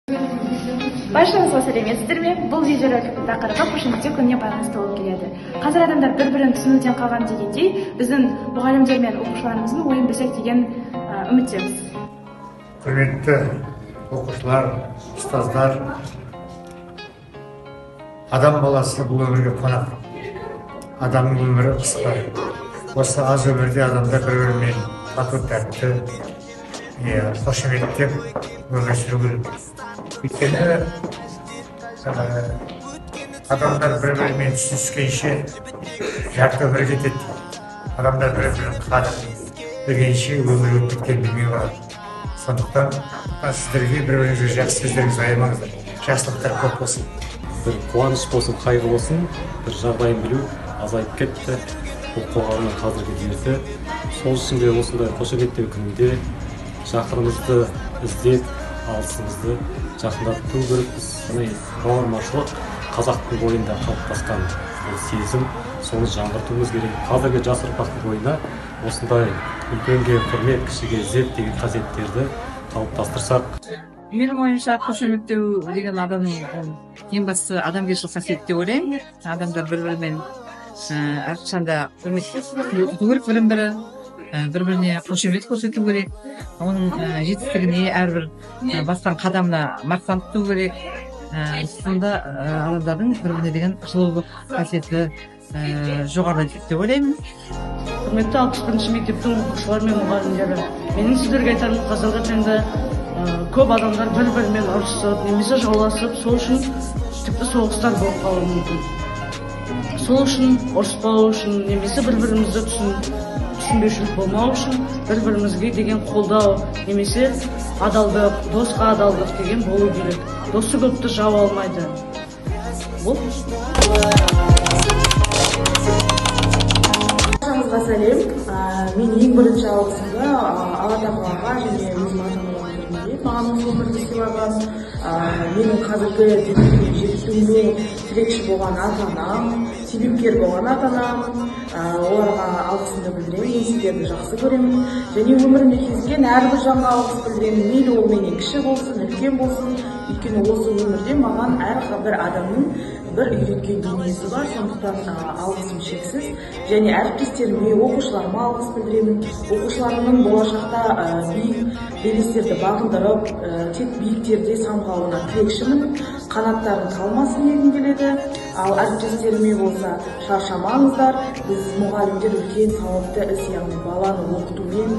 Баршаңызға сәлеметсіздер ме? Бұл видеоролик тақырыбы қошеметтеу күніне байланысты болып келеді. Қазір адамдар бір-бірін түсінуден қалған дегендей, біздің мұғалімдер мен оқушыларымыздың ойын білсек деген үміттеміз. Құрметті оқушылар, ұстаздар, адам баласы бұл өмірге қонақ. Адамның өмірі қысқа. Осы аз өмірде адамдар бір-бірімен тату тәтті, қошеметтеп өмір сүру керек. Өйткені адамдар бір-бірімен түсініскенше жарты өмір кетеді. Адамдар бір-бірін қадір білгенше өмір өтіп кеткенін білмей қалады. Сондықтан сіздерге бір-біріңізге жақсы сөздеріңізді аямаңыздар. Жақсылықтар көп болсын. Бір қуаныш болсын, қайғы болсын, бір жағдайын білу азайып кетті. Бұл қоғамның қазіргі дерті. Сол үшін де осындай қошеметтеу күнінде жақынымызды іздеп, алысымызды жақындату керекпіз. Бауырмашылық қазақтың бойында қалыптасқан сезім, соны жаңғыртуымыз керек. Қазіргі жас ұрпақтың бойына осындай үлкенге құрмет, кішіге ізет деген қасиеттерді қалыптастырсақ. Менің ойымша қошеметтеу деген адамның ең бастысы адамгершілік қасиет деп ойлаймын. Адамдар бір-бірімен әрқашанда құрметтесу керек, бір-біріне қошемет көрсету керек. Оның жетістігіне, әрбір басқан қадамына мақтан тұту керек. Сонда адамдардың бір-біріне деген жылулық қасиеті жоғары деп ойлаймын. Құрметті 61-ші мектептің оқушылары мен мұғалімдері, менің сіздерге айтарым, қазіргі таңда көп адамдар бір-бірімен ұрысып, немесе жауласып, сол үшін тіпті соғыстар болып қалуы мүмкін. Сол үшін ұрыспау үшін, немесе бір-бірімізді түсінбеушілік болмау үшін, бір-бірімізге деген қолдау, немесе адалдық, досқа адалдық деген болу керек. Досы көпті жау алмайды. Бұл Баршаңызға сәлем. Мен ең бірінші алғысымды Алла тағалаға және өзім ата-анама маған осы өмірді сыйлаған, менің қазіргі жетістігіме жетуіме тілекші болған ата-анам, себепкер болған ата-анам, оларға алғысымды білдіремін. Мен сіздерді жақсы көремін және өмірімде кездескен әрбір жанға алғыс білдіремін. Мейлі ол менен кіші болсын, үлкен болсын, өйткені осы өмірде маған әрбір адамның бір үйреткен дүниесі бар, сондықтан алғысым шексіз. Және әріптестеріме, оқушыларыма алғыс білдіремін. Оқушыларымның болашақта биік белестерді бағындырып, тек биіктерде самғауына тілекшімін. Қанаттарын талмасын дегім келеді. Ал әріптестеріме болса, шаршамаңыздар. Біз мұғалімдер үлкен сауапты іс, яғни баланы оқытумен,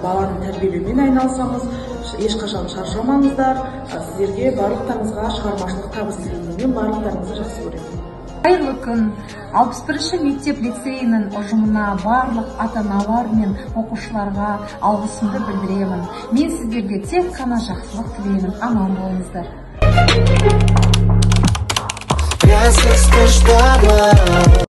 баланы тәрбиелеумен айналысамыз. Ешқашан шаршамаңыздар. Сіздерге барлықтарыңызға шығармашылық табыс тілеймін. Мен барлықтарыңызды жақсы көремін. Қайырлы күн. 61-ші мектеп лицейінің ұжымына барлық ата-аналар мен оқушыларға алғысымды білдіремін. Мен сіздерге тек қана жақсылық тілеймін. Аман болыңыздар.